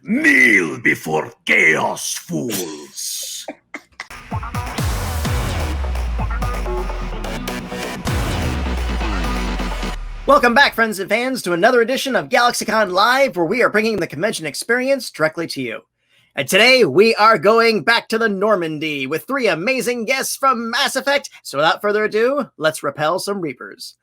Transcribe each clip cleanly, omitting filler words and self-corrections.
Kneel before chaos, fools. Welcome back, friends and fans, to another edition of GalaxyCon Live, where we are bringing the convention experience directly to you. And today, we are going back to the Normandy with three amazing guests from Mass Effect. So without further ado, let's repel some Reapers.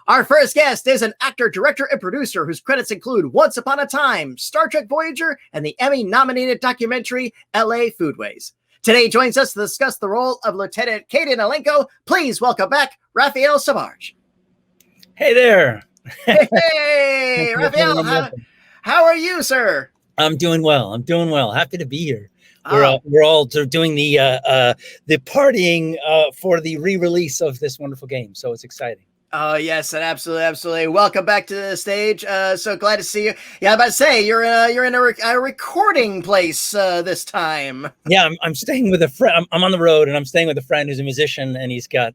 Our first guest is an actor, director, and producer whose credits include Once Upon a Time, Star Trek Voyager, and the Emmy-nominated documentary LA Foodways. Today joins us to discuss the role of Lieutenant Kaidan Alenko. Please welcome back Raphael Sbarge. Hey there. Hey, Raphael, how are you, sir? I'm doing well. Happy to be here. We're all sort of doing the partying for the re-release of this wonderful game, so it's exciting. Oh, yes, and absolutely. Welcome back to the stage. So glad to see you. Yeah, I'm about to say, you're in a recording place this time. Yeah, I'm staying with a friend. I'm on the road, and I'm staying with a friend who's a musician, and he's got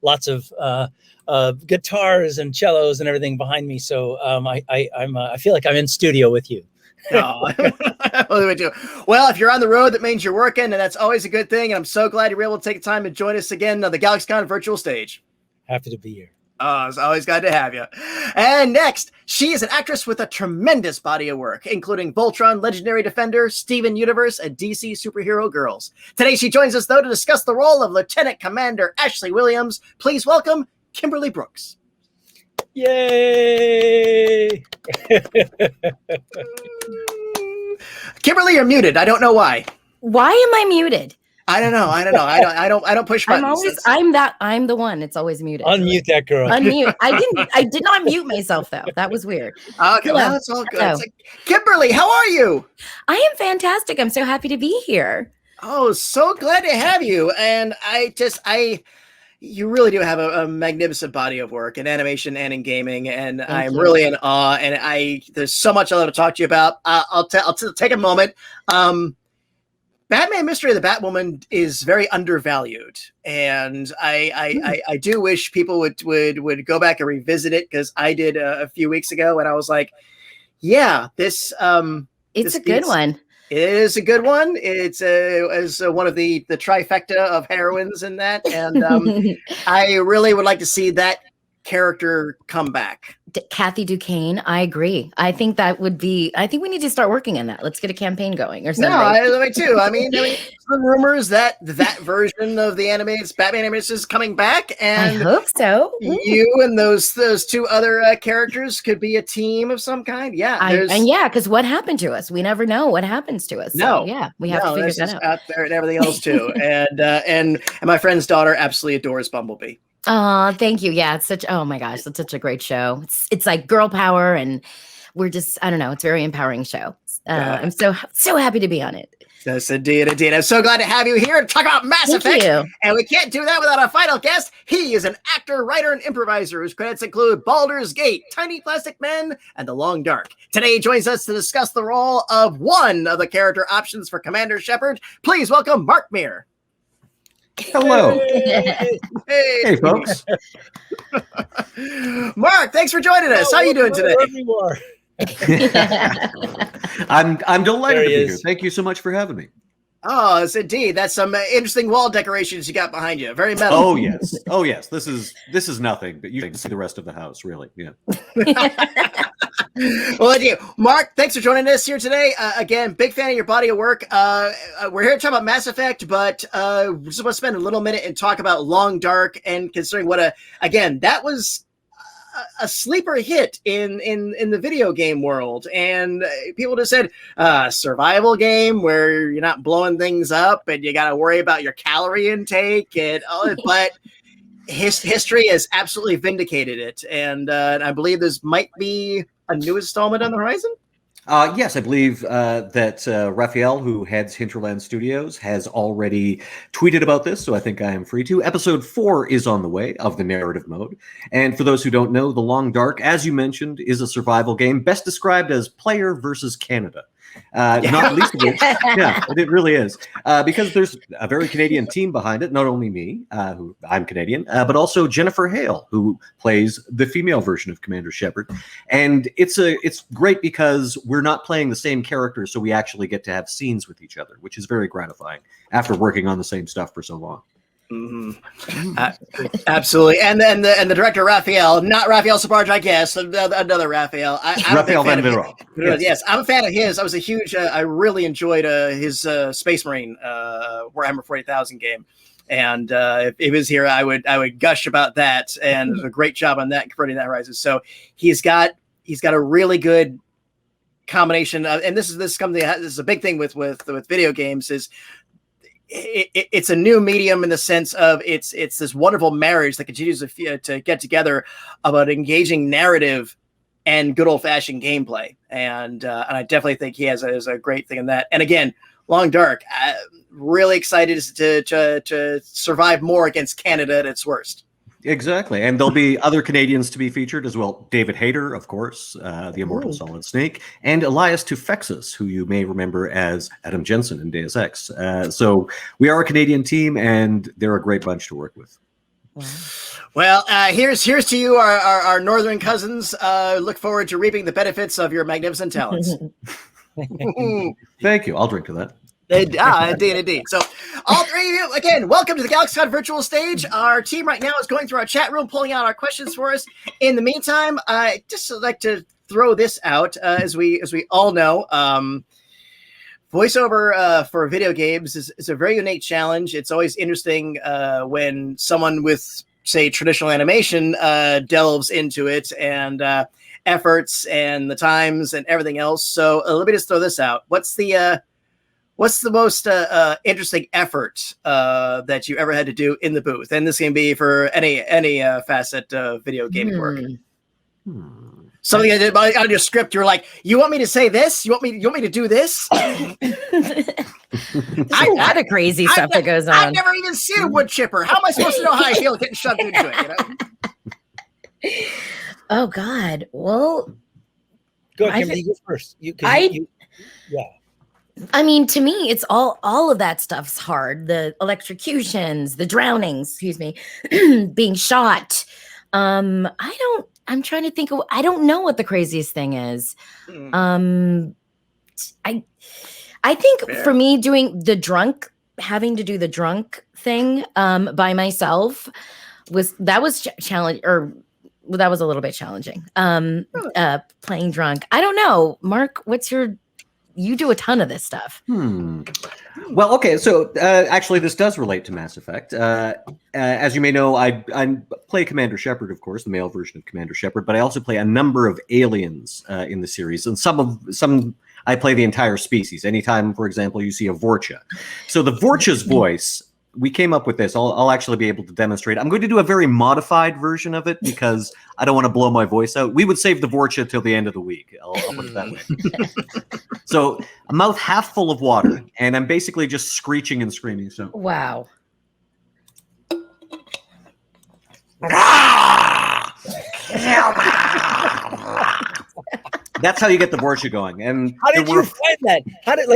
lots of guitars and cellos and everything behind me. So I feel like I'm in studio with you. Well, if you're on the road, that means you're working, and that's always a good thing. And I'm so glad you were able to take the time to join us again on the GalaxyCon virtual stage. Happy to be here. Oh, it's always glad to have you. And next, she is an actress with a tremendous body of work, including Voltron, Legendary Defender, Steven Universe, and DC Superhero Girls. Today, she joins us, though, to discuss the role of Lieutenant Commander Ashley Williams. Please welcome Kimberly Brooks. Yay! Kimberly, you're muted. I don't know why. Why am I muted? I don't know. I don't push buttons. I'm the one. It's always muted. Unmute that girl. Unmute. I did not mute myself though. That was weird. Okay, well, that's all good. Like, Kimberly, how are you? I am fantastic. I'm so happy to be here. Oh, so glad to have you. And you really do have a magnificent body of work in animation and in gaming, and I'm really in awe. And there's so much I love to talk to you about. I'll take a moment. Batman Mystery of the Batwoman is very undervalued, and I do wish people would go back and revisit it, because I did a few weeks ago, and I was like, yeah, it's a good one. It is a good one. It's one of the trifecta of heroines in that, and I really would like to see that character come back. Kathy Duquesne, I agree. I think we need to start working on that. Let's get a campaign going or something. No, me too. I mean, the rumors that version of the animated Batman animation is coming back, and I hope so. You and those two other characters could be a team of some kind. Yeah, because what happened to us? We never know what happens to us. No, so, yeah, we have to figure that out there and everything else too. and my friend's daughter absolutely adores Bumblebee. Oh, thank you. Yeah, it's such a great show. It's like girl power, and we're just, I don't know, it's a very empowering show. I'm so happy to be on it. Yes, indeed. I'm so glad to have you here to talk about Mass Effect. And we can't do that without our final guest. He is an actor, writer, and improviser whose credits include Baldur's Gate, Tiny Plastic Men, and The Long Dark. Today he joins us to discuss the role of one of the character options for Commander Shepard. Please welcome Mark Meer. Hello. Hey, folks. Mark, thanks for joining us. How are you doing today? I'm delighted to be here. Thank you so much for having me. Oh, yes, indeed. That's some interesting wall decorations you got behind you. Very metal. Oh yes. This is nothing, but you can see the rest of the house, really. Yeah. Well, thank you. Mark, thanks for joining us here today. Again, big fan of your body of work. We're here to talk about Mass Effect, but we just want to spend a little minute and talk about Long Dark, and considering that was a sleeper hit in the video game world, and people just said survival game where you're not blowing things up and you got to worry about your calorie intake and all, but history has absolutely vindicated it, and I believe this might be a new installment on the horizon. Yes, I believe that Raphael, who heads Hinterland Studios, has already tweeted about this, so I think I am free to. Episode 4 is on the way of the narrative mode. And for those who don't know, The Long Dark, as you mentioned, is a survival game best described as player versus Canada. Not least of which, yeah, it really is. Because there's a very Canadian team behind it, not only me, who I'm Canadian, but also Jennifer Hale, who plays the female version of Commander Shepard. And it's great because we're not playing the same characters, so we actually get to have scenes with each other, which is very gratifying after working on the same stuff for so long. Absolutely, and then the director Raphael, not Raphael Sbarge, I guess, another Raphael. I'm Raphael a big fan Van of Vero. his. Yes, I'm a fan of his. I was a huge. I really enjoyed his Space Marine Warhammer 40,000 game, and if he was here, I would gush about that. And a great job on that, Confronting the Horizons. So he's got a really good combination of, and this is a big thing with video games is. It's a new medium in the sense of it's this wonderful marriage that continues to get together about engaging narrative and good old fashioned gameplay, and I definitely think he has a great thing in that. And again, Long Dark, really excited to survive more against Canada at its worst. Exactly. And there'll be other Canadians to be featured as well. David Hayter, of course, the immortal Solid Snake, and Elias Tufexis, who you may remember as Adam Jensen in Deus Ex. So we are a Canadian team, and they're a great bunch to work with. Wow. Well, here's to you, our northern cousins. Look forward to reaping the benefits of your magnificent talents. Thank you. I'll drink to that. Indeed. So, all three of you, again, welcome to the GalaxyCon virtual stage. Our team right now is going through our chat room, pulling out our questions for us. In the meantime, I just like to throw this out, as we all know, voiceover for video games is a very unique challenge. It's always interesting when someone with, say, traditional animation delves into it and efforts and the times and everything else. So let me just throw this out. What's the most interesting effort that you ever had to do in the booth? And this can be for any facet of video gaming work. Something I did on your script. You're like, you want me to say this? You want me to do this? A lot of crazy stuff that goes on. I've never even seen a wood chipper. How am I supposed to know how I feel getting shoved into it? You know? Oh God. Well, Go ahead, Kimberly, you go first. I mean, to me, it's all of that stuff's hard. The electrocutions, the drownings, being shot. I'm trying to think of, I don't know what the craziest thing is. I think for me having to do the drunk thing by myself was challenge, or that was a little bit challenging. Playing drunk. I don't know. Mark, you do a ton of this stuff. Well, okay. So actually, this does relate to Mass Effect. As you may know, I play Commander Shepard, of course, the male version of Commander Shepard, but I also play a number of aliens in the series, and some I play the entire species. Anytime, for example, you see a Vorcha. So the Vorcha's voice, we came up with this. I'll actually be able to demonstrate. I'm going to do a very modified version of it because I don't want to blow my voice out. We would save the Vorcha till the end of the week. I'll put it that way. So a mouth half full of water, and I'm basically just screeching and screaming. So Wow. That's how you get the Vorcha going. And how did you find that? How did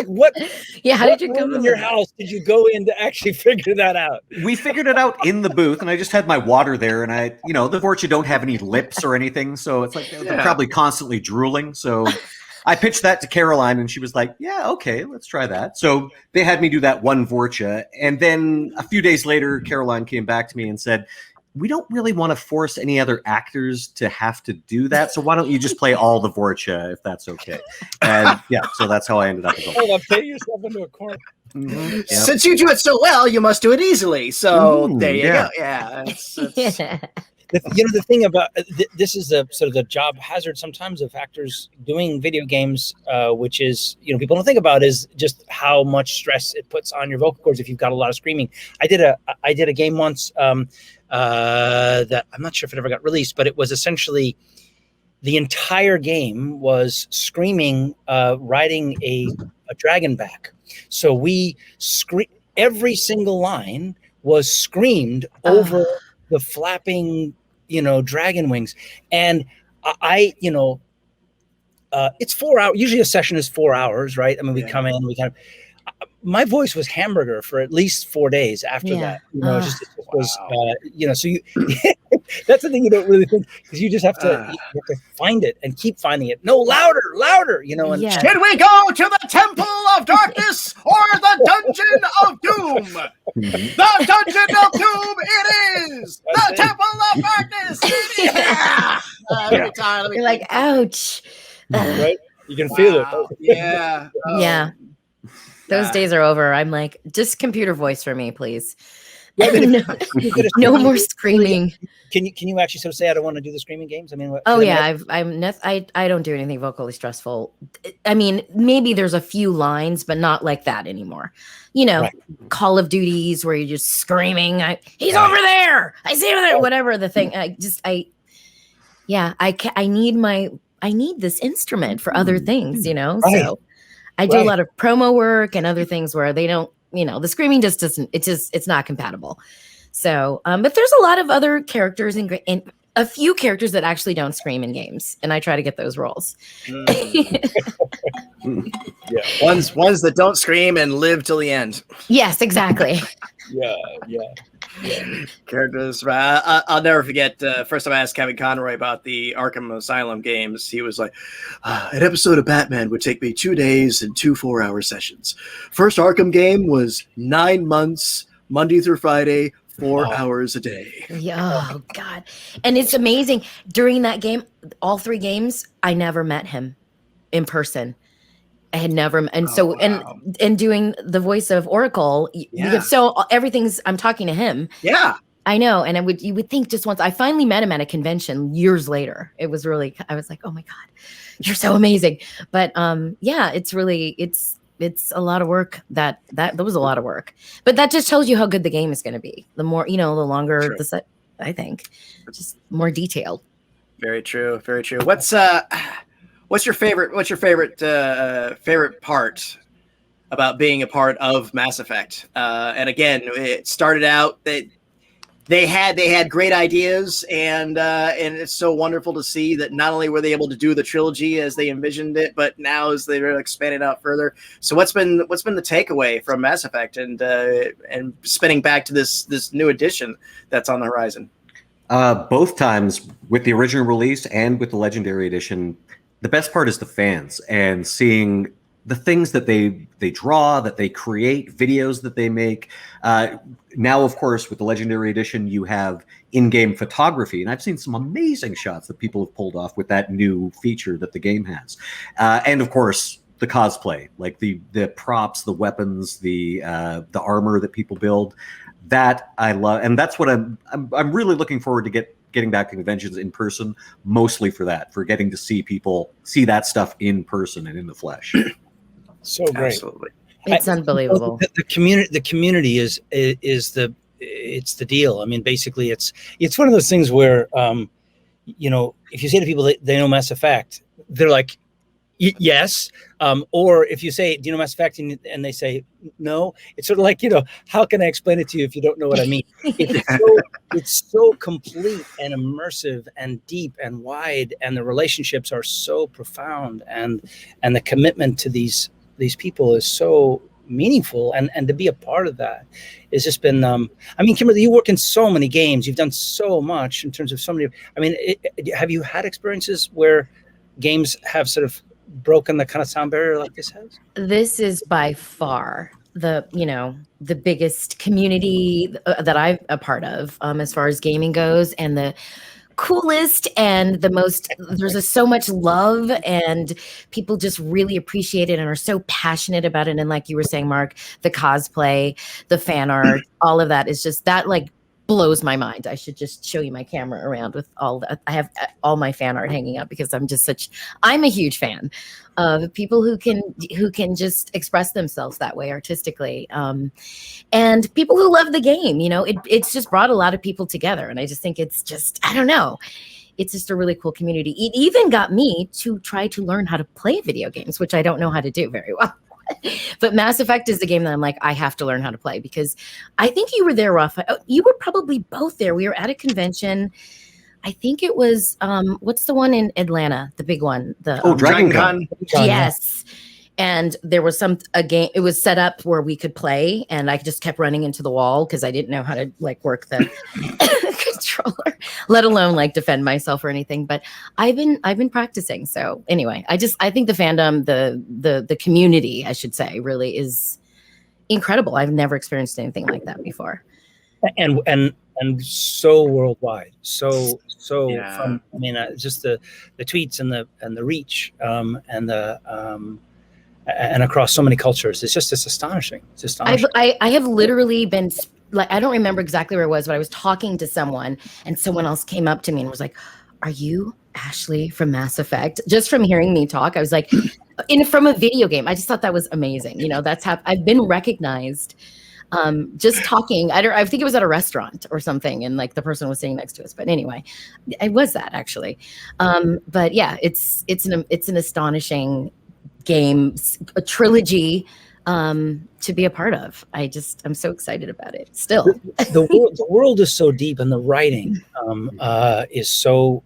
you come in your house? Did you go in to actually figure that out? We figured it out in the booth, and I just had my water there, and the Vorcha don't have any lips or anything, so it's like they're probably constantly drooling. So I pitched that to Caroline, and she was like, "Yeah, okay, let's try that." So they had me do that one Vorcha, and then a few days later, Caroline came back to me and said, "We don't really want to force any other actors to have to do that, so why don't you just play all the Vorcha if that's okay?" And so that's how I ended up. Put yourself into a corner. Mm-hmm. Yep. Since you do it so well, you must do it easily. So there you go. Yeah. The thing about this is a sort of the job hazard sometimes of actors doing video games, which is, people don't think about is just how much stress it puts on your vocal cords if you've got a lot of screaming. I did a game once that I'm not sure if it ever got released, but it was essentially the entire game was screaming, riding a dragon back. So we every single line was screamed over the flapping, dragon wings. And I it's 4 hours. Usually a session is 4 hours, right? I mean, we Yeah. come in, we kind of. My voice was hamburger for at least 4 days after that. You know, it just was, you know, so you, that's the thing you don't really think, because you just have to, you have to find it and keep finding it. No, louder, you know. And Yeah. Should we go to the Temple of Darkness or the Dungeon of Doom? The Dungeon of Doom it is! The Temple of Darkness it is! Yeah! Every time. You're like, ouch. right? You can feel it. Yeah. Yeah. Those days are over. I'm like, just computer voice for me, please. Yeah, I mean, No more screaming. Can you actually sort of say I don't want to do the screaming games? I mean, Oh yeah, I don't do anything vocally stressful. I mean, maybe there's a few lines, but not like that anymore. You know, Right. Call of Duties where you're just screaming. He's over there. I see him there. Whatever the thing. I need this instrument for other things. You know, Right. so I do a lot of promo work and other things where they don't. You know, the screaming just doesn't. It's not compatible. So, but there's a lot of other characters and a few characters that actually don't scream in games, and I try to get those roles. Ones that don't scream and live till the end. Yes, exactly. Yeah. Characters. I'll never forget. First time I asked Kevin Conroy about the Arkham Asylum games, he was like, "An episode of Batman would take me 2 days and 2 4-hour sessions. First Arkham game was 9 months, Monday through Friday, 4 hours a day." Yeah, oh God. And it's amazing. During that game, all 3 games, I never met him in person. I had never, and and doing the voice of Oracle, because everything's, I'm talking to him. Yeah. I know. And you would think just once, I finally met him at a convention years later. It was really, I was like, oh my God, you're so amazing. But yeah, it's really, it's a lot of work. That was a lot of work, but that just tells you how good the game is going to be. The more, the longer the set, I think, just more detailed. Very true. Very true. What's your favorite part about being a part of Mass Effect? And again, it started out that they had great ideas, and it's so wonderful to see that not only were they able to do the trilogy as they envisioned it, but now as they're expanding out further. So what's been the takeaway from Mass Effect and spinning back to this new edition that's on the horizon? Both times, with the original release and with the Legendary Edition, the best part is the fans and seeing the things that they draw, that they create, videos that they make. Now, of course, with the Legendary Edition, you have in-game photography, and I've seen some amazing shots that people have pulled off with that new feature that the game has. And of course, the cosplay, like the props, the weapons, the armor that people build. That I love, and that's what I'm really looking forward to getting back to conventions in person, mostly for getting to see people see that stuff in person and in the flesh. So great. Absolutely. It's unbelievable. The community is the deal. I mean, basically, it's one of those things where if you say to people they know Mass Effect, they're like, yes. Or if you say, do you know Mass Effect? And they say, no, it's sort of like, how can I explain it to you if you don't know what I mean? It's so complete and immersive and deep and wide, and the relationships are so profound, and the commitment to these people is so meaningful, and to be a part of that has just been, Kimberly, you work in so many games. You've done so much in terms of so many. Have you had experiences where games have sort of broken the kind of sound barrier like this has? This is by far the biggest community that I'm a part of, as far as gaming goes, and the coolest and the most. There's so much love, and people just really appreciate it and are so passionate about it. And like you were saying, Mark, the cosplay, the fan art, all of that is just that blows my mind. I should just show you my camera around with all that. I have all my fan art hanging up because I'm a huge fan of people who can just express themselves that way artistically. And people who love the game, it's just brought a lot of people together. And I just think it's just, I don't know. It's just a really cool community. It even got me to try to learn how to play video games, which I don't know how to do very well. But Mass Effect is the game that I'm like, I have to learn how to play, because I think you were there, Raphael. You were probably both there. We were at a convention. I think it was what's the one in Atlanta, the big one, the Dragon Con. Yes. And there was a game, it was set up where we could play, and I just kept running into the wall because I didn't know how to like work the controller, let alone like defend myself or anything. But I've been practicing. So anyway, I think the fandom, the community, I should say, really is incredible. I've never experienced anything like that before. And so worldwide, so Yeah. fun. I mean, just the tweets and the reach, and across so many cultures. It's astonishing. It's astonishing. I have literally been like, I don't remember exactly where it was, but I was talking to someone and someone else came up to me and was like, "Are you Ashley from Mass Effect?" Just from hearing me talk, I was like, from a video game. I just thought that was amazing. You know, that's how I've been recognized. Just talking. I think it was at a restaurant or something, and like the person was sitting next to us. But anyway, it was that actually. But yeah, it's an astonishing game, a trilogy to be a part of. I'm so excited about it still. The world is so deep, and the writing is so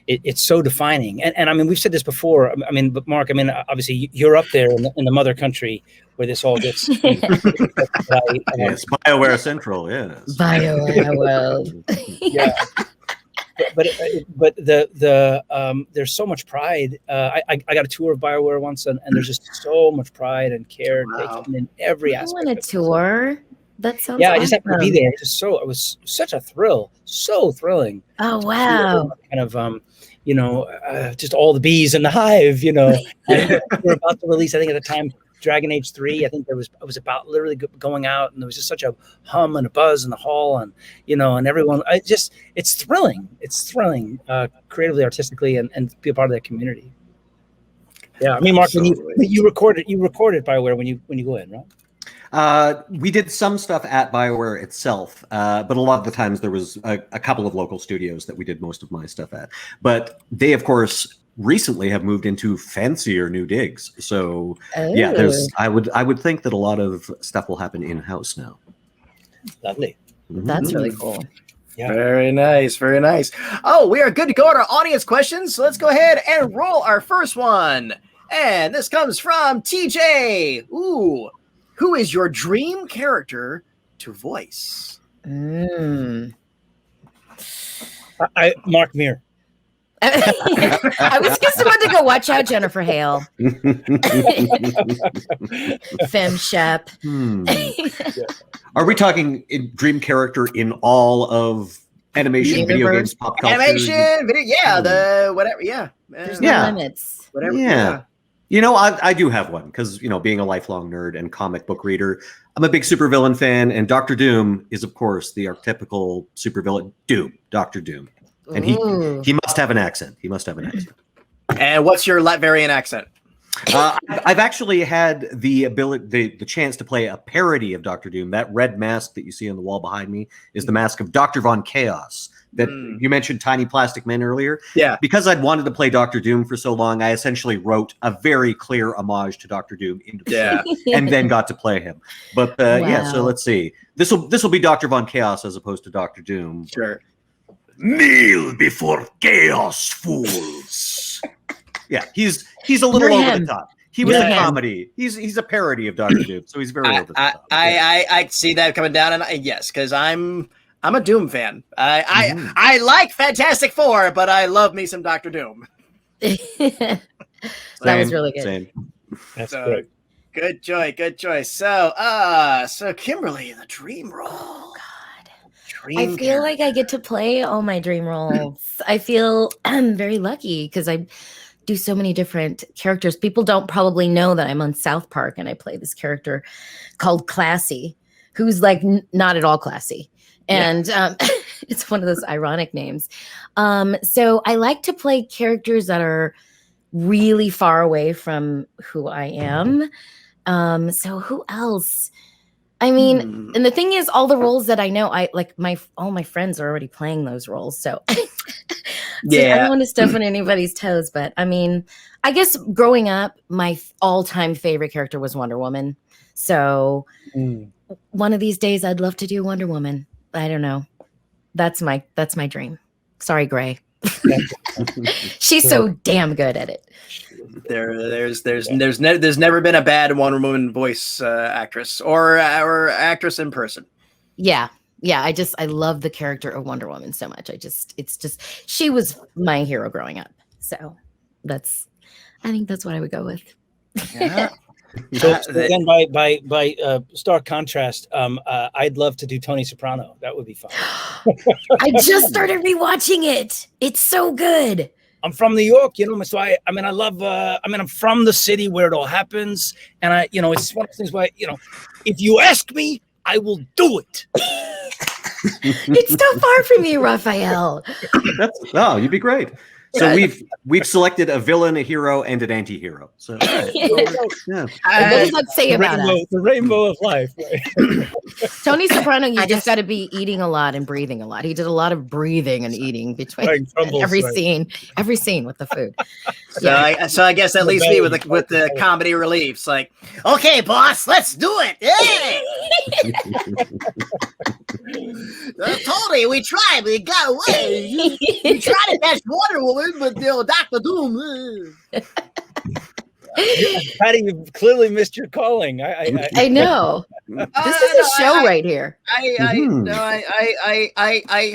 it's so defining. And I mean, we've said this before. I mean, but Mark, I mean, obviously you're up there in the mother country where this all gets. Yes, BioWare Central. Yes, BioWare world. Yeah. But there's so much pride. I got a tour of BioWare once, and there's just so much pride and care taken in every aspect. I want a tour. That sounds I awesome. just happened to be there. It was such a thrill, so thrilling. Oh wow! Kind of just all the bees in the hive. You know, and we're about to release. I think at the time, Dragon Age 3. I think it was about literally going out, and there was just such a hum and a buzz in the hall, and and everyone. It's thrilling. It's thrilling, creatively, artistically, and be a part of that community. Yeah, I mean, Mark, when you recorded BioWare when you go in, right? We did some stuff at BioWare itself, but a lot of the times there was a couple of local studios that we did most of my stuff at. But they, of course, recently have moved into fancier new digs. So yeah, I would think that a lot of stuff will happen in-house now. Lovely. That's really cool. Yeah. Very nice, very nice. Oh, we are good to go on our audience questions. So let's go ahead and roll our first one. And this comes from TJ. Ooh. Who is your dream character to voice? Mark Meer. I was just about to go watch out, Jennifer Hale. Fem Shep. Are we talking dream character in all of animation, video games, pop culture? Animation, video, the whatever, There's no limits. Whatever, yeah. You know, I do have one because, being a lifelong nerd and comic book reader, I'm a big supervillain fan, and Dr. Doom is, of course, the archetypical supervillain. Doom, Dr. Doom. And he must have an accent. And what's your Latvarian accent? I've actually had the chance to play a parody of Dr. Doom. That red mask that you see on the wall behind me is the mask of Dr. Von Chaos. That you mentioned Tiny Plastic Men earlier. Yeah. Because I'd wanted to play Dr. Doom for so long, I essentially wrote a very clear homage to Dr. Doom into the suit and then got to play him. But so let's see. This will be Dr. Von Chaos as opposed to Dr. Doom. Sure. Kneel before chaos, fools. Yeah, he's a little over him. the top. He was a comedy. He's a parody of Dr. Doom, so he's very over the top. I see that coming down, and yes, because I'm a Doom fan. I like Fantastic Four, but I love me some Dr. Doom. That was really good. Same. That's great. Good choice. So Kimberly, the dream role. I feel like I get to play all my dream roles. I feel very lucky because I do so many different characters. People don't probably know that I'm on South Park and I play this character called Classy, who's like not at all classy. And it's one of those ironic names. So I like to play characters that are really far away from who I am. So who else? I mean, and the thing is, all the roles that I know, all my friends are already playing those roles. So, I don't want to step on anybody's toes. But I mean, I guess growing up, my all-time favorite character was Wonder Woman. So one of these days, I'd love to do Wonder Woman. I don't know. That's my dream. Sorry, Gray. She's so damn good at it. There's never been a bad Wonder Woman voice actress or actress in person. Yeah. I love the character of Wonder Woman so much. She was my hero growing up. So I think that's what I would go with. Yeah. So then, by stark contrast, I'd love to do Tony Soprano. That would be fun. I just started rewatching it. It's so good. I'm from New York, so I love. I'm from the city where it all happens, and it's one of those things where if you ask me, I will do it. It's so far from you, Raphael. You'd be great. So we've selected a villain, a hero, and an anti-hero. So what does that say about us? The rainbow of life. Right? Tony Soprano, you just got to be eating a lot and breathing a lot. He did a lot of breathing and eating between every scene with the food. So I guess that leaves me with the comedy reliefs. Like, okay, boss, let's do it. Hey! Tony, we tried, but it got away. We tried to catch Wonder Woman, but Dr. Doom. Patty, you've clearly missed your calling. I know. This is a show right here. I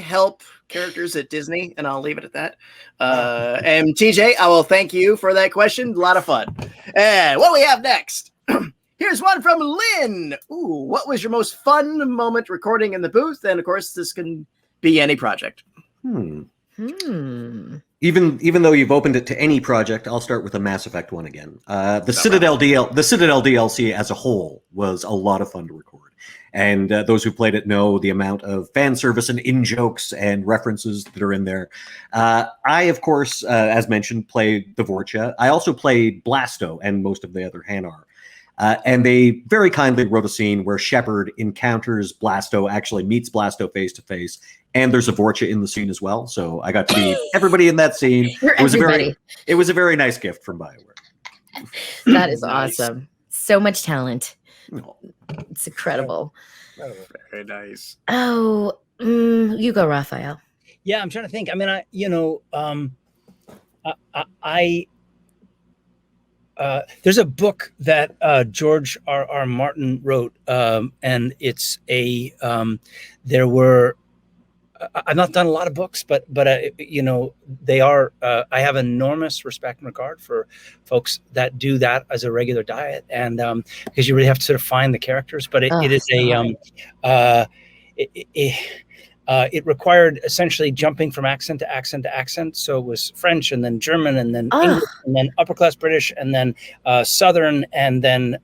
help characters at Disney, and I'll leave it at that. And TJ, I will thank you for that question. A lot of fun. And what do we have next? Here's one from Lynn. Ooh, what was your most fun moment recording in the booth? And of course, this can be any project. Even though you've opened it to any project, I'll start with a Mass Effect one again. The Citadel DLC as a whole was a lot of fun to record. And those who played it know the amount of fan service and in-jokes and references that are in there. I, of course, as mentioned, played the Vorcha. I also played Blasto and most of the other Hanar. And they very kindly wrote a scene where Shepard encounters Blasto, actually meets Blasto face to face, and there's a Vorcha in the scene as well. So I got to meet everybody in that scene. It was a very nice gift from BioWare. That is awesome. So much talent. It's incredible. Very nice. Oh, you go, Raphael. Yeah, I'm trying to think. There's a book that George R. Martin wrote, and it's there were. I've not done a lot of books, but they are. I have enormous respect and regard for folks that do that as a regular diet, and because you really have to sort of find the characters. But it is it required essentially jumping from accent to accent to accent. So it was French, and then German, and then English, and then upper class British, and then Southern, and then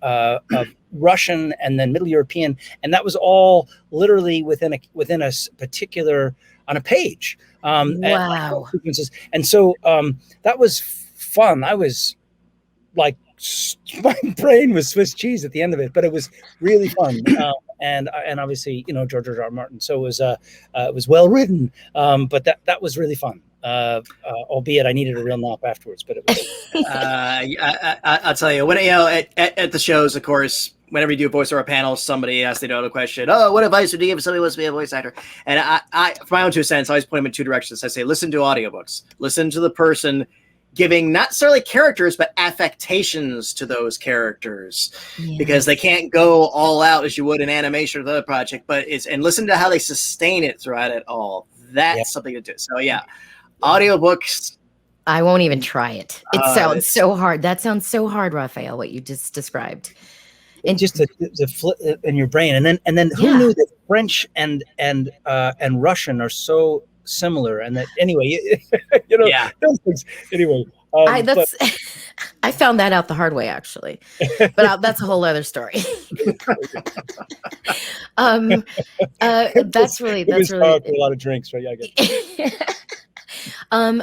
Russian, and then Middle European, and that was all literally within a particular on a page. Wow! And so that was fun. I was like, my brain was Swiss cheese at the end of it, but it was really fun. And obviously, George R. Martin. So it was well written, but that was really fun. Albeit I needed a real nap afterwards, but it was. I'll tell you, when at the shows, of course, whenever you do a voiceover panel, somebody asks the question, "Oh, what advice would you give if somebody wants to be a voice actor?" And I, for my own 2 cents, I always point them in 2 directions. I say, listen to audiobooks, listen to the person giving not necessarily characters, but affectations to those characters, because they can't go all out as you would in animation or the other project, and listen to how they sustain it throughout it all. That's something to do. So audiobooks. I won't even try it. It sounds so hard. That sounds so hard, Raphael, what you just described. And just the flip in your brain. And then who knew that French and Russian are so similar, and that anyway, those things. Anyway, I found that out the hard way, actually, but that's a whole other story. That's really a lot of drinks, right? Yeah, I guess.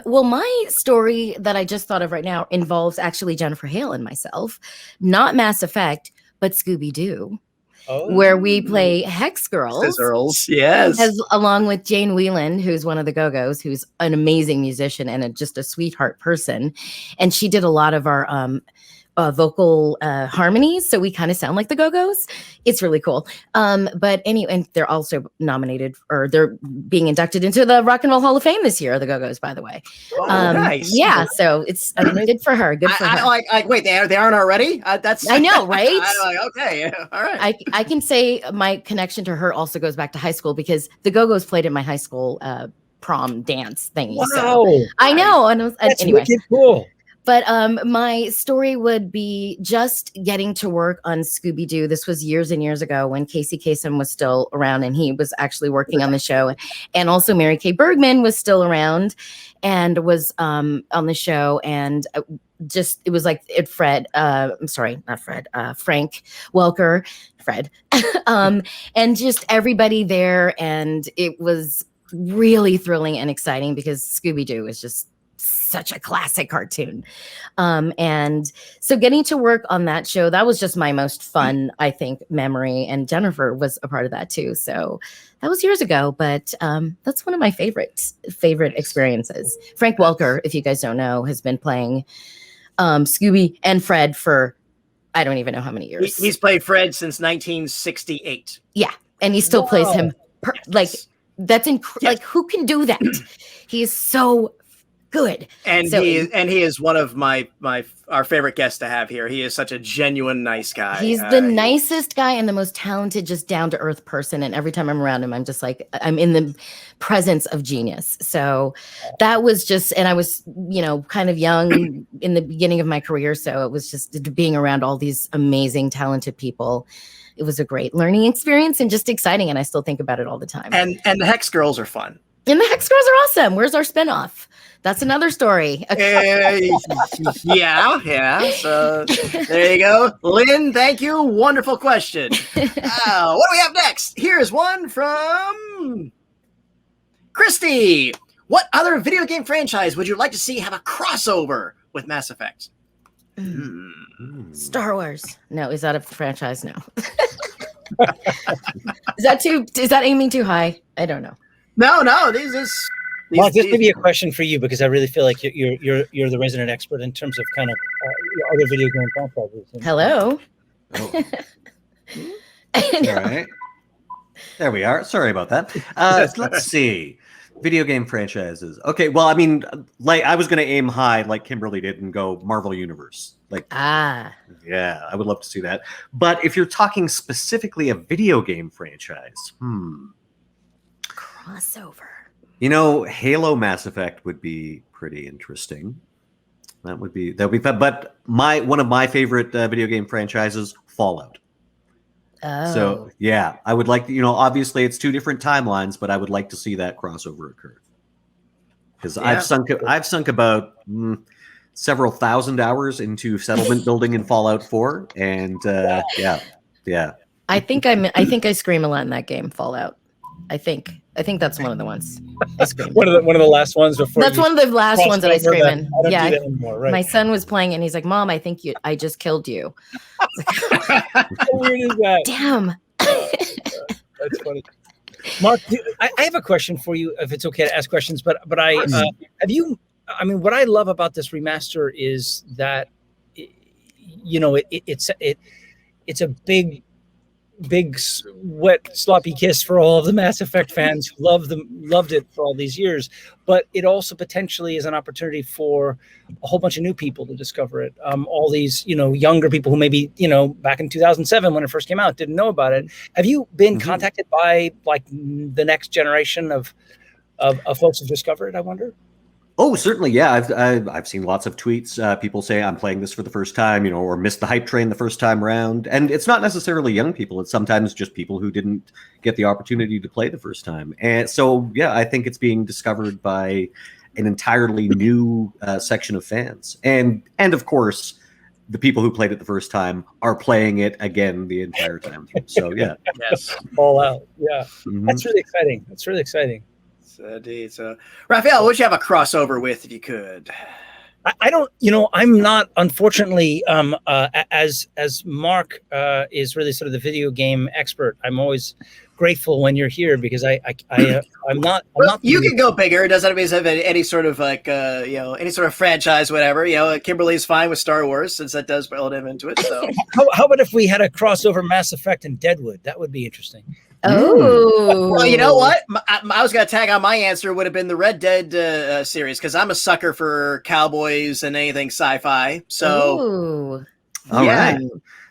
Well, my story that I just thought of right now involves actually Jennifer Hale and myself, not Mass Effect, but Scooby-Doo. Where we play Hex Girls, yes, along with Jane Whelan, who's one of the Go-Go's, who's an amazing musician and just a sweetheart person. And she did a lot of our vocal harmonies, so we kind of sound like the Go-Go's. It's really cool. But anyway, and they're also nominated, or they're being inducted into the Rock and Roll Hall of Fame this year, the Go-Go's, by the way. Nice. Yeah, so it's good for her. Good for her. Wait, they aren't already? That's I know, right? I'm like, okay, yeah, all right. I can say my connection to her also goes back to high school, because the Go-Go's played in my high school prom dance thingy. Wow. So I know. And That's anyway. wicked cool. But my story would be just getting to work on Scooby-Doo. This was years and years ago when Casey Kasem was still around, and he was actually working on the show. And also Mary Kay Bergman was still around and was on the show. And it was like Frank Welker, Fred. And just everybody there. And it was really thrilling and exciting because Scooby-Doo is just such a classic cartoon. And so getting to work on that show, that was just my most fun, I think, memory. And Jennifer was a part of that too. So that was years ago, but that's one of my favorite experiences. Frank Welker, if you guys don't know, has been playing Scooby and Fred for, I don't even know how many years. He's played Fred since 1968. Yeah. And he still plays him. That's like, who can do that? He is so good. And he is one of our favorite guests to have here. He is such a genuine nice guy. He's the nicest guy and the most talented, just down to earth person. And every time I'm around him, I'm just like, I'm in the presence of genius. So that was just, and I was, kind of young in the beginning of my career. So it was just being around all these amazing, talented people. It was a great learning experience and just exciting. And I still think about it all the time. And the Hex Girls are fun. And the Hex Girls are awesome. Where's our spinoff? That's another story. Yeah. So there you go. Lynn, thank you. Wonderful question. What do we have next? Here's one from Christy. What other video game franchise would you like to see have a crossover with Mass Effect? Star Wars. No, is that a franchise? No. Is that aiming too high? I don't know. No, Mark, this may be a question for you because I really feel like you're the resident expert in terms of kind of other video game franchises. Hello. Oh. All right. There we are. Sorry about that. Let's see. Video game franchises. Okay, well, I mean, like I was going to aim high like Kimberly did and go Marvel Universe. Yeah, I would love to see that. But if you're talking specifically a video game franchise, crossover. Halo Mass Effect would be pretty interesting. That would be fun. But one of my favorite video game franchises, Fallout. Oh. So yeah, I would like obviously it's two different timelines, but I would like to see that crossover occur. Because I've sunk about several thousand hours into settlement building in Fallout 4, and yeah. I think I scream a lot in that game, Fallout. I think that's one of the ones. I scream. one of the last ones before. That's one of the last ones that I scream in. I don't do that anymore, right? My son was playing and he's like, "Mom, I think I just killed you." How weird is that? Damn. That's funny. Mark, I have a question for you, if it's okay to ask questions. But have you? I mean, what I love about this remaster is that it's a big, wet, sloppy kiss for all of the Mass Effect fans who loved it for all these years. But it also potentially is an opportunity for a whole bunch of new people to discover it. All these, younger people who maybe, back in 2007 when it first came out, didn't know about it. Have you been contacted by like the next generation of folks who've discovered it, I wonder? Oh, certainly. Yeah. I've seen lots of tweets. People say I'm playing this for the first time, or missed the hype train the first time around. And it's not necessarily young people. It's sometimes just people who didn't get the opportunity to play the first time. And so, yeah, I think it's being discovered by an entirely new section of fans. And of course, the people who played it the first time are playing it again the entire time. So, yeah. Yes. All out. Yeah. That's really exciting. That's really exciting. Indeed. So, Raphael, what would you have a crossover with if you could? I don't, I'm not, unfortunately, as Mark is really sort of the video game expert. I'm always grateful when you're here because I'm not. You can go bigger. It doesn't have any sort of like any sort of franchise, whatever. Kimberly's fine with Star Wars since that does build him into it. So how about if we had a crossover Mass Effect and Deadwood? That would be interesting. Oh, well, you know what? I was gonna tag on my answer would have been the Red Dead series because I'm a sucker for cowboys and anything sci-fi. So, all right.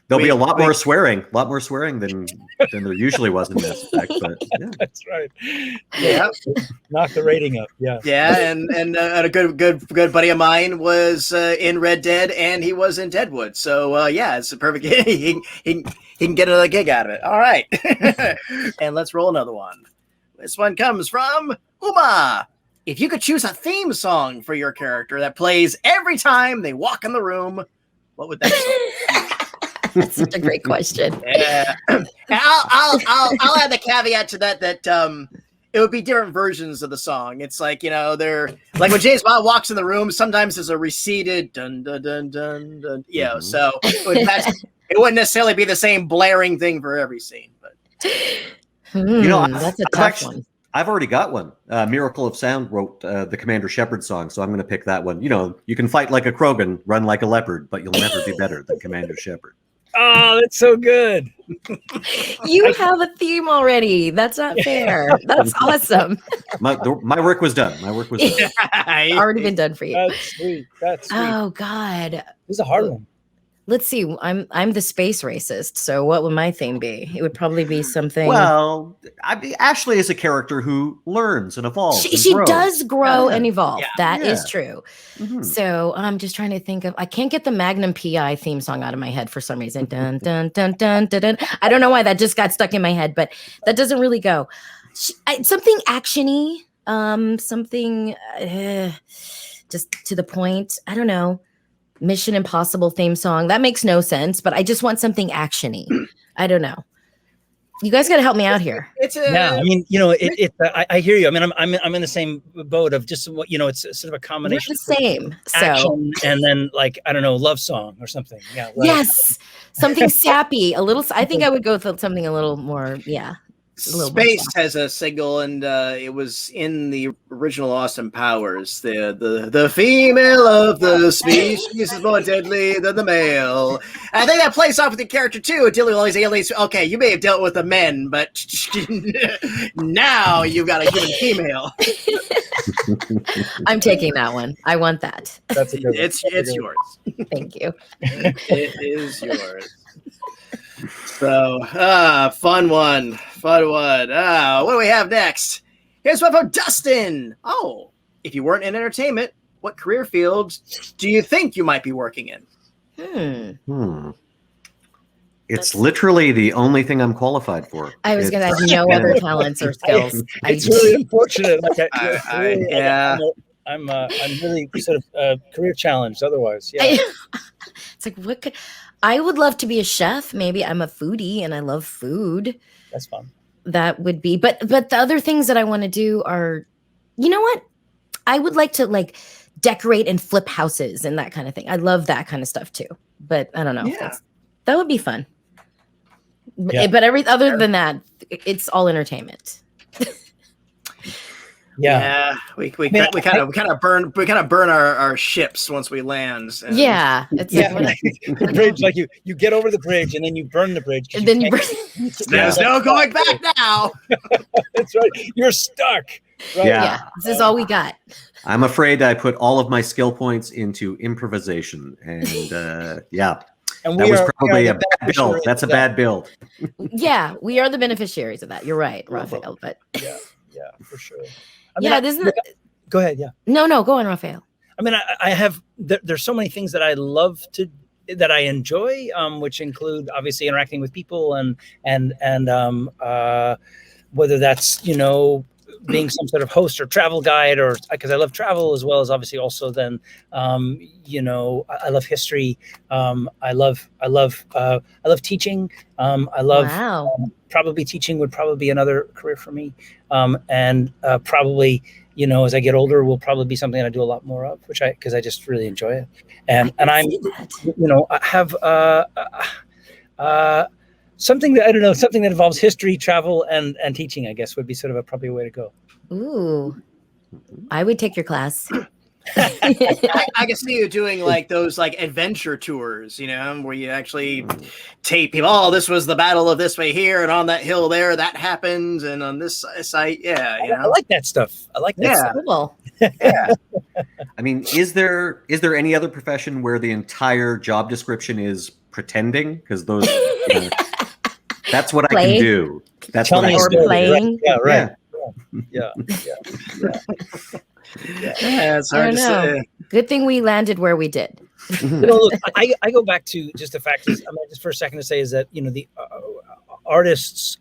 There'll be a lot more swearing than there usually was in Mass Effect. But yeah. That's right. Yeah, knock the rating up. Yeah, yeah, and a good buddy of mine was in Red Dead, and he was in Deadwood. So yeah, it's a perfect. he can get another gig out of it. All right, and let's roll another one. This one comes from Uma. If you could choose a theme song for your character that plays every time they walk in the room, what would that song be? That's such a great question. Yeah, I'll add the caveat to that it would be different versions of the song. It's like they're like when James Bond walks in the room. Sometimes there's a receded dun dun dun dun dun. So it wouldn't necessarily be the same blaring thing for every scene. But that's a tough one. I've already got one. Miracle of Sound wrote the Commander Shepard song, so I'm going to pick that one. You can fight like a Krogan, run like a leopard, but you'll never be better than Commander Shepard. Oh, that's so good. You have a theme already. That's not fair. That's awesome. My work was done. Already been done for you. That's sweet. Oh God. This is a hard one. Let's see. I'm the space racist. So what would my theme be? It would probably be something. Well, Ashley is a character who learns and evolves. She does grow and evolve. Yeah. That is true. Mm-hmm. So I'm just trying to think of. I can't get the Magnum PI theme song out of my head for some reason. Dun dun dun dun dun dun. I don't know why that just got stuck in my head, but that doesn't really go. Something actiony. Something just to the point. I don't know. Mission Impossible theme song. That makes no sense, but I just want something actiony. I don't know. You guys got to help me out here. I mean, I hear you. I mean, I'm in the same boat of just what it's sort of a combination. We're the same. Action and then like I don't know, love song or something. Yeah. Yes, something sappy. A little. I think I would go with something a little more. Yeah. Space has a single, and it was in the original Austin Powers. The female of the species is more deadly than the male. I think that plays off with the character too. Dealing with all these aliens. Okay, you may have dealt with the men, but now you've got a human female. I'm taking that one. I want that. That's a good one. It's yours. Thank you. It is yours. So, fun one. What do we have next? Here's one from Dustin. Oh, if you weren't in entertainment, what career fields do you think you might be working in? It's literally the only thing I'm qualified for. I was going to have no other talents or skills. It's really unfortunate. I'm really sort of career challenged otherwise. Yeah. It's like, I would love to be a chef. Maybe I'm a foodie and I love food. That's fun. That would be, but the other things that I want to do are, you know what? I would like to decorate and flip houses and that kind of thing. I love that kind of stuff too. But I don't know. Yeah. That would be fun. Yeah. But other than that, it's all entertainment. Yeah, we kind of burn our ships once we land. And it's the bridge, like you get over the bridge and then you burn the bridge, and then you burn. There's no going back now. That's right. You're stuck. Right? Yeah, this is all we got. I'm afraid I put all of my skill points into improvisation, and And that was probably a bad build. That's a bad build. Yeah, we are the beneficiaries of that. You're right, Raphael. But yeah, for sure. Go ahead. Yeah. No, go on, Raphael. I mean, I have. There's so many things that I love that I enjoy, which include obviously interacting with people and whether that's being some sort of host or travel guide, or because I love travel as well as obviously also then I love history. I love teaching. I love probably teaching would probably be another career for me. And probably, as I get older, will probably be something I do a lot more of, because I just really enjoy it. And I'm, I have, something that I don't know, something that involves history, travel, and teaching, I guess, would be sort of a probably a way to go. Ooh, I would take your class. I can see you doing like those like adventure tours, you know, where you actually tape people. Oh, this was the battle of this way here, and on that hill there, that happened, and on this site, yeah, you know. I like that stuff. I like that. Yeah. Stuff. Cool. Yeah. I mean, is there any other profession where the entire job description is pretending? Because those, that's what I can do. That's Tell what I me can a do. story, playing. right? Yeah, right. Yeah. Yeah, it's I hard don't to know. say. Good thing we landed where we did. Look, I go back to just the fact is, I mean, just for a second to say is that the artists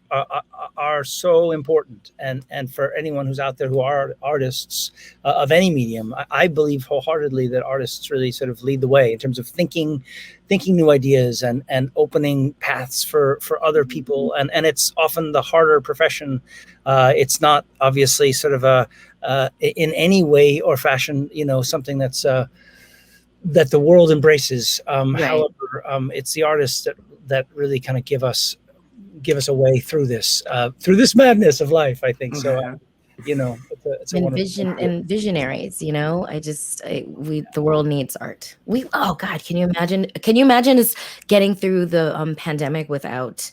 are so important, and for anyone who's out there who are artists of any medium, I believe wholeheartedly that artists really sort of lead the way in terms of thinking new ideas and opening paths for other people, and it's often the harder profession. It's not obviously sort of in any way or fashion something that's that the world embraces. Right. However, it's the artists that really kind of give us a way through this madness of life, I think. So, it's a And wonderful visionaries, the world needs art. Oh God, can you imagine us getting through the pandemic without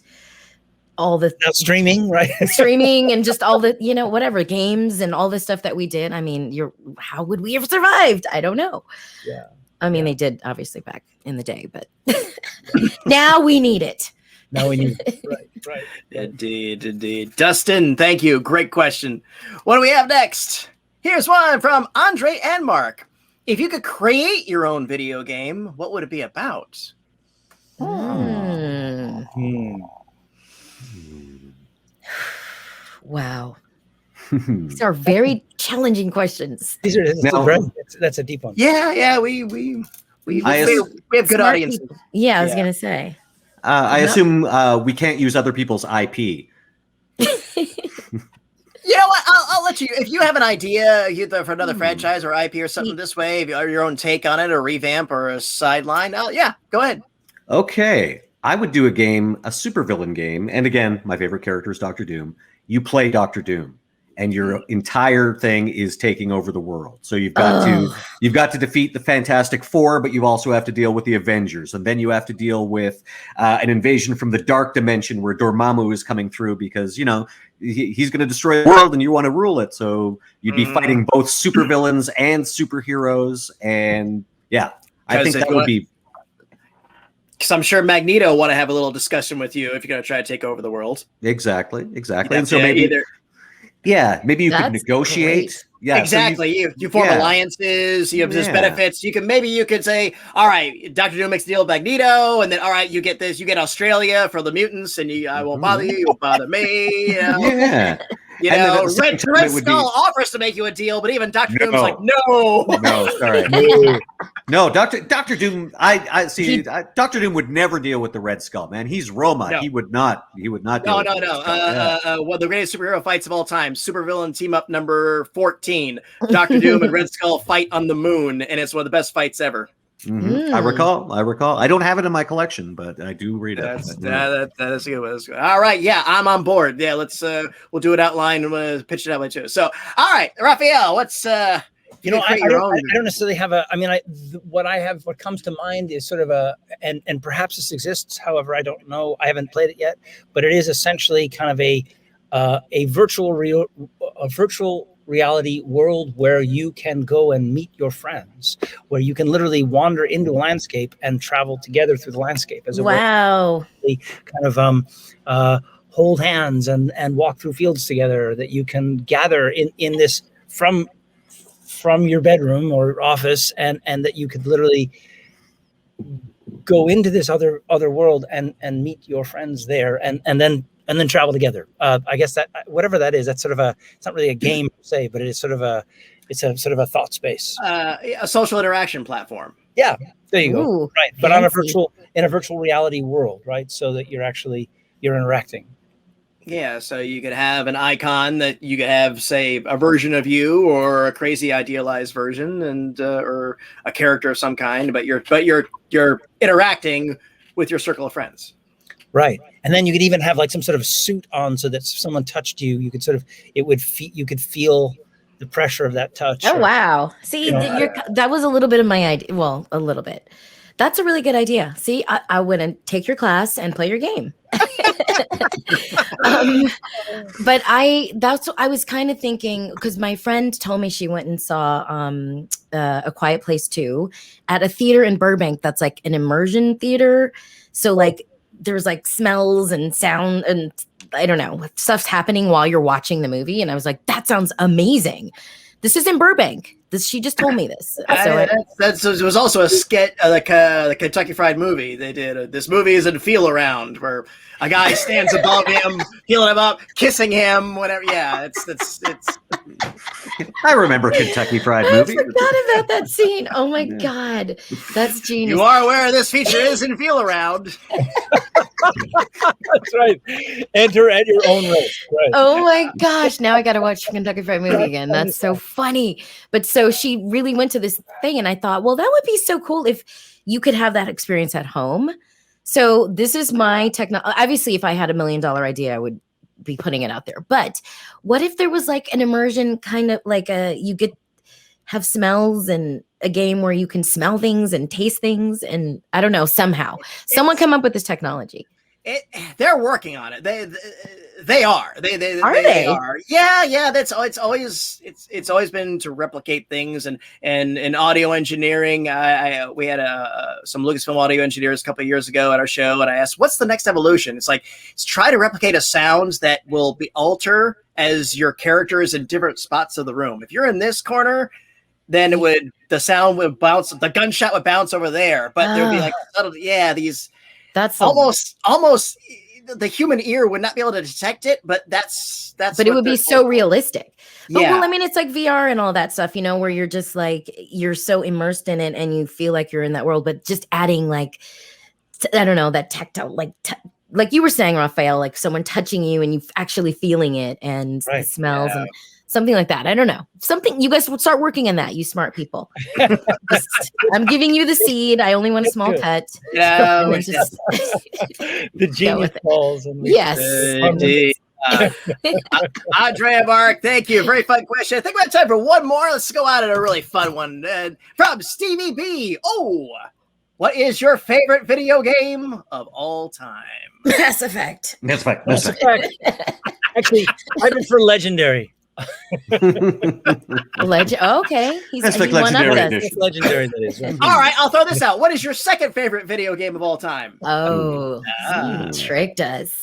all the streaming, right? streaming and just all the, whatever games and all the stuff that we did. I mean, how would we have survived? I don't know. Yeah. I mean, they did obviously back in the day, but now we need it. Now we need it. Right. Indeed. Dustin, thank you. Great question. What do we have next? Here's one from Andre and Mark. If you could create your own video game, what would it be about? Wow. These are very challenging questions. That's a deep one. Yeah. We have good audiences. Yeah, I was gonna say. I assume we can't use other people's IP. You know what? I'll let you. If you have an idea either for another franchise or IP or something this way, if you have your own take on it, or revamp or a sideline, go ahead. Okay. I would do a supervillain game. And again, my favorite character is Dr. Doom. You play Dr. Doom, and your entire thing is taking over the world. So you've got to defeat the Fantastic Four, but you also have to deal with the Avengers, and then you have to deal with an invasion from the dark dimension where Dormammu is coming through because he's going to destroy the world, and you want to rule it. So you'd be fighting both supervillains and superheroes, and I think that would be. Because I'm sure Magneto will want to have a little discussion with you if you're going to try to take over the world. Exactly. And so maybe you could negotiate. Great. Yeah, exactly. So you form alliances. You have these benefits. You could say, all right, Dr. Doom makes a deal with Magneto, and then all right, you get this. You get Australia for the mutants, and I won't bother you. You won't bother me. Yeah. Red Skull offers to make you a deal, but even Dr. Doom's like, no. No, sorry. No, Dr. Doom. I see. Dr. Doom would never deal with the Red Skull, man. He's Roma. No. He would not. Deal with No. One of the greatest superhero fights of all time. Supervillain team up number 14. Dr. Doom and Red Skull fight on the moon, and it's one of the best fights ever. Mm-hmm. I recall. I don't have it in my collection, but I do read it. That is a good one. All right, I'm on board. Yeah, let's we'll do it outline and pitch it out way too. So, all right, Raphael, what's I don't necessarily have what comes to mind is sort of and perhaps this exists. However, I don't know. I haven't played it yet, but it is essentially kind of a virtual reality world where you can go and meet your friends, where you can literally wander into a landscape and travel together through the landscape as a kind of hold hands and walk through fields together, that you can gather in this from your bedroom or office, and that you could literally go into this other world and meet your friends there and then travel together. I guess that whatever that is, that's sort of it's not really a game per se, but it's a sort of a thought space, a social interaction platform. Yeah, there you go. Right, but in a virtual reality world, right? So that you're interacting. Yeah, so you could have an icon that you could have, say, a version of you or a crazy idealized version, and or a character of some kind, but you're interacting with your circle of friends. Right. And then you could even have like some sort of suit on so that if someone touched you, you could sort of, you could feel the pressure of that touch. Oh, wow. See, You know, that was a little bit of my idea. Well, a little bit. That's a really good idea. See, I wouldn't take your class and play your game. But I was kind of thinking, because my friend told me she went and saw A Quiet Place 2 at a theater in Burbank that's like an immersion theater. So like there's like smells and sound and I don't know, stuff's happening while you're watching the movie. And I was like, that sounds amazing. This is in Burbank. She just told me this. So it was also a sketch, like the Kentucky Fried Movie. They did this movie is in Feel Around, where a guy stands above him, feeling him up, kissing him, whatever. Yeah, it's. I remember Kentucky Fried Movie. I forgot about that scene. Oh my god, that's genius. You are aware this feature is in Feel Around. That's right. Enter at your own risk. Right. Oh my gosh, now I got to watch Kentucky Fried Movie again. That's so funny. But so she really went to this thing, and I thought, well, that would be so cool if you could have that experience at home. So this is my technology. Obviously, if I had $1 million idea, I would be putting it out there. But what if there was like an immersion kind of like you get have smells and a game where you can smell things and taste things, and I don't know, somehow someone come up with this technology. They're working on it. They are. They are. Yeah. That's it's always been to replicate things and in audio engineering. We had some Lucasfilm audio engineers a couple of years ago at our show, and I asked, "What's the next evolution?" It's like try to replicate a sound that will be alter as your character is in different spots of the room. If you're in this corner, then the sound would bounce, the gunshot would bounce over there, but there would be like these. That's almost the human ear would not be able to detect it, but that's but it would be so realistic. But well, I mean, it's like VR and all that stuff, where you're just like you're so immersed in it and you feel like you're in that world, but just adding like I don't know, that tactile, like you were saying, Raphael, like someone touching you and you actually feeling it and the smells and something like that. I don't know. Something you guys would start working on that, you smart people. I'm giving you the seed. I only want a small cut. Yeah. The genius balls. Yes. Andrea Mark, thank you. Very fun question. I think we have time for one more. Let's go out at a really fun one. From Stevie B. Oh, what is your favorite video game of all time? Mass Effect. Mass Effect. Actually, I prefer Legendary. Okay, he's legendary edition. It's legendary, that is. Right? All right, I'll throw this out. What is your second favorite video game of all time? Tricked us.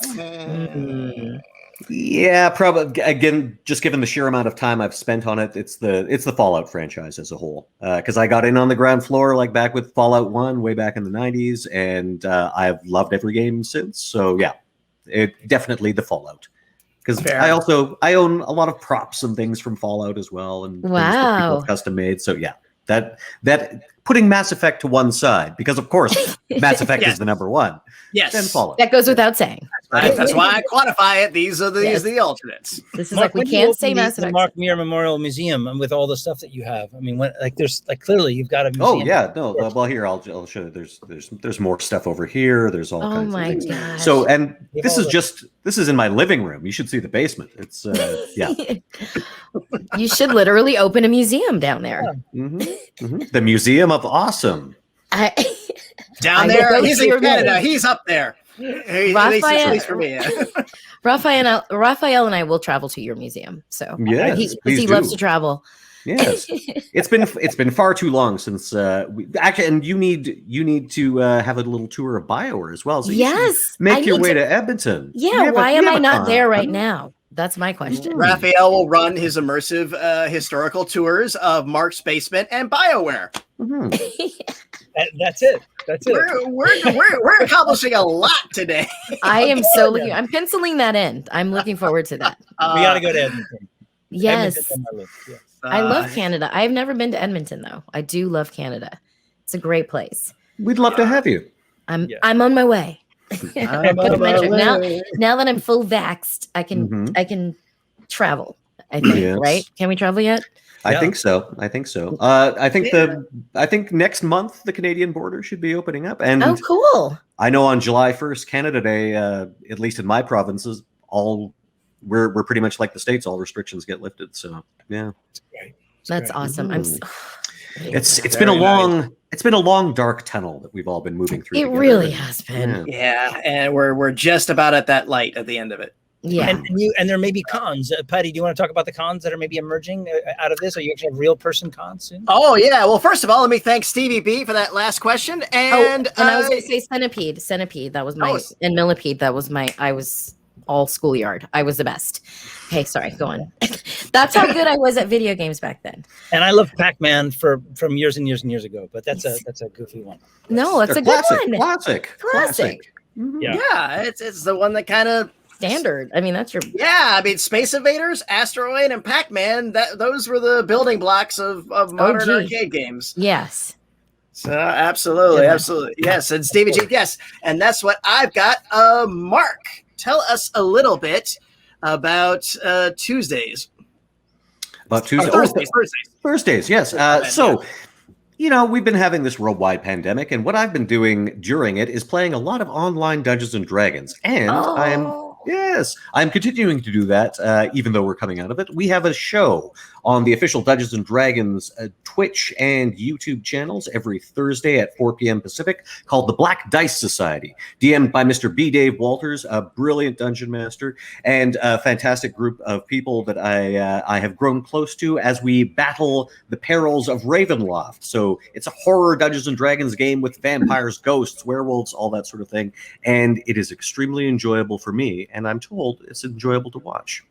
Yeah, probably. Again, just given the sheer amount of time I've spent on it, it's the Fallout franchise as a whole. Because I got in on the ground floor, like back with Fallout 1, way back in the 90s, and I've loved every game since. So yeah, it definitely the Fallout. Because I own a lot of props and things from Fallout as well, and things that people have custom made. So yeah, that putting Mass Effect to one side, because of course Mass Effect is the number one. Yes, then Fallout. That goes without saying. That's why I quantify it. These are the alternates. This is Mark, like we can't say Mass Effect. The Mark Meer Memorial Museum, and with all the stuff that you have, I mean, there's clearly you've got a museum. Oh yeah, no. Well, here I'll show you. There's more stuff over here. There's all kinds of things. Gosh. So, and this is in my living room. You should see the basement. It's yeah. You should literally open a museum down there. The Museum of Awesome. Down there, he's in Canada. He's up there. Raphael, for me. Raphael and I will travel to your museum. So yeah, he loves to travel. Yes, it's been far too long since and you need to have a little tour of BioWare as well. So yes, make your way to Edmonton. Yeah, why am I not there right now? That's my question. Raphael will run his immersive historical tours of Mark's basement and BioWare. That's it. We're accomplishing a lot today. I am so looking. I'm penciling that in. I'm looking forward to that. We got to go to Edmonton. Yes. I love Canada. I've never been to Edmonton though. I do love Canada. It's a great place. We'd love to have you. I'm on my way. Now that I'm full vaxxed, I can travel. I think, right? Can we travel yet? I Yeah. think so. I think next month the Canadian border should be opening up, and Oh, cool. I know on July 1st, Canada Day, at least in my provinces, we're pretty much like the States. All restrictions get lifted. So yeah, That's awesome. I'm. it's been a long dark tunnel that we've all been moving through. It together. really has been. Yeah, and we're just about at that light at the end of it. Yeah. And there may be cons. Patty, do you want to talk about the cons that are maybe emerging out of this? Are you actually have real person cons soon? Oh yeah. Well, first of all, let me thank Stevie B for that last question. And I was going to say centipede. That was my and millipede. That was my. I was all schoolyard. I was the best. Okay, sorry. Go on. That's how good I was at video games back then. And I love Pac-Man from years and years and years ago. But that's a goofy one. No, that's a good one. Classic. Mm-hmm. Yeah. It's the one that kind of standard. I mean, that's your. Yeah, I mean, Space Invaders, Asteroid, and Pac-Man. Those were the building blocks of modern arcade games. Yes. So absolutely, yes. And Stevie G, yes, and that's what I've got. Mark, tell us a little bit about Tuesdays. About Tuesdays. Thursdays. Yes. So. We've been having this worldwide pandemic, and what I've been doing during it is playing a lot of online Dungeons and Dragons. And I'm continuing to do that, even though we're coming out of it. We have a show on the official Dungeons and Dragons Twitch and YouTube channels every Thursday at 4 p.m. Pacific called The Black Dice Society, DM'd by Mr. B. Dave Walters, a brilliant dungeon master, and a fantastic group of people that I have grown close to as we battle the perils of Ravenloft. So it's a horror Dungeons and Dragons game with vampires, ghosts, werewolves, all that sort of thing. And it is extremely enjoyable for me, and I'm told it's enjoyable to watch.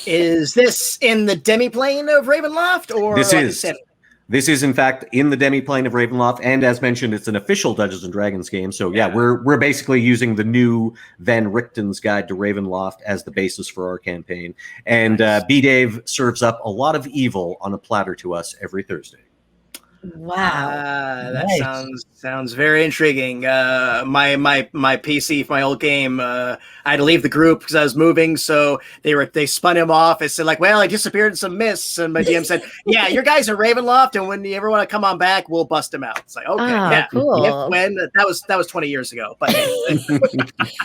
Is this in the demiplane of Ravenloft, or This is in fact in the demiplane of Ravenloft, and as mentioned, it's an official Dungeons and Dragons game. So we're basically using the new Van Richten's Guide to Ravenloft as the basis for our campaign. And B. Dave serves up a lot of evil on a platter to us every Thursday. Wow, that sounds very intriguing. My PC for my old game, I had to leave the group because I was moving, so they spun him off and said, like, well, I disappeared in some mists, and my DM said, yeah, your guys are Ravenloft, and when you ever want to come on back, we'll bust him out. It's like, okay, cool. That was 20 years ago, but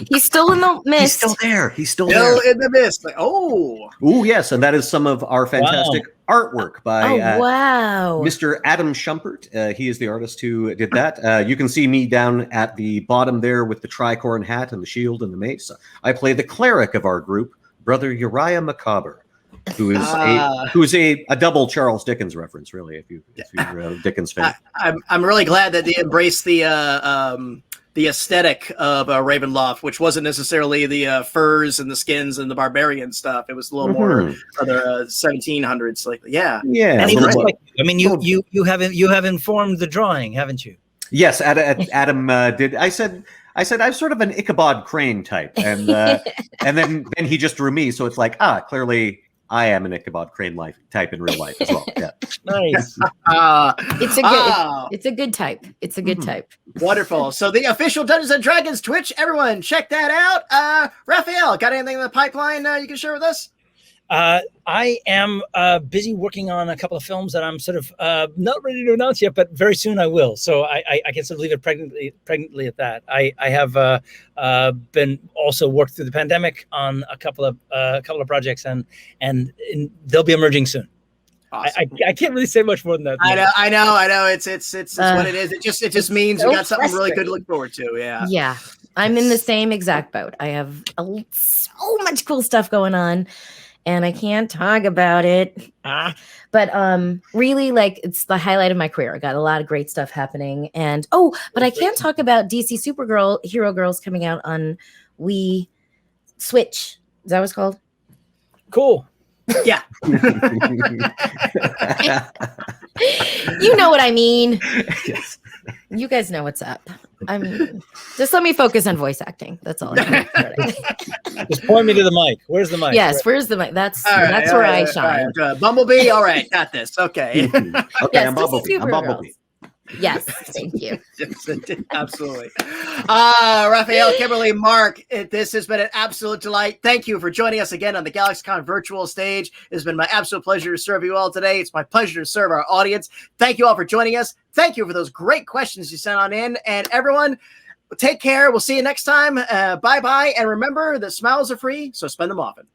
he's still in the mist. He's still there. He's still in the mist. Like, yes, and that is some of our fantastic artwork by Mr. Adam Shepard. He is the artist who did that. You can see me down at the bottom there with the tricorn hat and the shield and the mace. I play the cleric of our group, Brother Uriah Macabre, who is a double Charles Dickens reference, really, if you're a Dickens fan. I'm really glad that they embraced the aesthetic of Ravenloft, which wasn't necessarily the furs and the skins and the barbarian stuff. It was a little more other 1700s. Like, yeah. And I mean, you have informed the drawing, haven't you? Yes, Adam did. I said I'm sort of an Ichabod Crane type, and then he just drew me. So it's like, clearly I am an Ichabod Crane type in real life as well. Yeah. Nice. It's a good type. It's a good type. Wonderful. So the official Dungeons and Dragons Twitch, everyone check that out. Raphael, got anything in the pipeline you can share with us? I am busy working on a couple of films that I'm sort of not ready to announce yet, but very soon I will. So I can sort of leave it pregnantly at that. I have been also worked through the pandemic on a couple of projects, and they'll be emerging soon. Awesome. I can't really say much more than that. I know. It's what it is. It just means we got something really good to look forward to. Yeah. Yeah. I'm in the same exact boat. I have so much cool stuff going on, and I can't talk about it. But really, like, it's the highlight of my career. I got a lot of great stuff happening, and but I can't talk about DC Supergirl Hero Girls coming out on Wii Switch. Is that what it's called? Cool. Yeah. You know what I mean. Yes. You guys know what's up. I mean, just let me focus on voice acting. That's all. Just point me to the mic. Where's the mic? Yes, where's the mic? That's where I shine. Right. Bumblebee. All right, got this. Okay. Okay, I'm Bumblebee. Yes, thank you. Yes, absolutely. Raphael, Kimberly, Mark, this has been an absolute delight. Thank you for joining us again on the GalaxyCon virtual stage. It has been my absolute pleasure to serve you all today. It's my pleasure to serve our audience. Thank you all for joining us. Thank you for those great questions you sent on in. And everyone, take care. We'll see you next time. Bye-bye. And remember that smiles are free, so spend them often.